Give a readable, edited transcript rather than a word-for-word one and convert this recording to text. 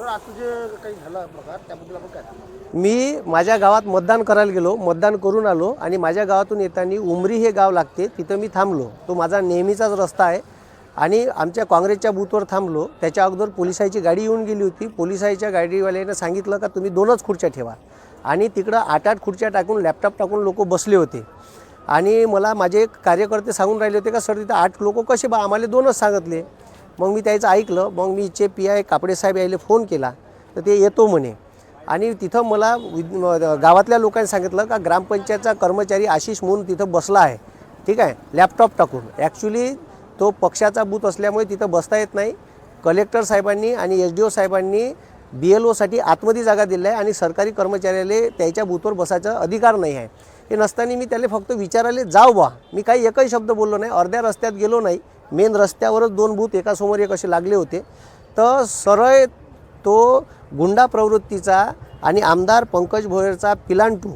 Sir आज जे काही झाला प्रकार त्याबद्दल आपण काय सांगणार? मी माझ्या गावात मतदान करायला गेलो, मतदान करून आलो आणि माझ्या गावातून येताना उमरी हे गाव लागते, तिथं मी थांबलो. तो माझा नेहमीचाच रस्ता आहे आणि आमच्या काँग्रेसच्या बूथवर थांबलो. त्याच्या अगोदर पोलिसाची गाडी येऊन गेली होती. पोलिसाच्या गाडीवाल्याने सांगितलं का तुम्ही 2च खुर्च्या ठेवा आणि तिकडं 8-8 खुर्च्या टाकून लॅपटॉप टाकून लोक बसले होते आणि मला माझे कार्यकर्ते सांगून राहिले होते का सर तिथं 8 लोक कसे बा, आम्हाला 2च सांगितले. मग मी त्याचं ऐकलं. मग मी इथे PI कापडे साहेब यायला फोन केला तर ते येतो म्हणे आणि तिथं मला गावातल्या लोकांनी सांगितलं का ग्रामपंचायतचा कर्मचारी आशिष म्हणून तिथं बसला आहे, ठीक आहे, लॅपटॉप टाकून. ॲक्च्युली तो पक्षाचा बूथ असल्यामुळे तिथं बसता येत नाही. कलेक्टर साहेबांनी आणि SDO साहेबांनी BLOसाठी आतमध्ये जागा दिली आहे आणि सरकारी कर्मचाऱ्याला त्याच्या बूथवर बसायचा अधिकार नाही आहे. हे नसताना मी त्याला फक्त विचारायला जाऊ बा, मी काही एकही शब्द बोललो नाही. अर्ध्या रस्त्यात गेलो नाही, मेन रस्त्यावरच 2 बूथ एकासमोर एक असे लागले होते. तर सरळ तो गुंडा प्रवृत्तीचा आणि आमदार पंकज भोयरचा पिलांटू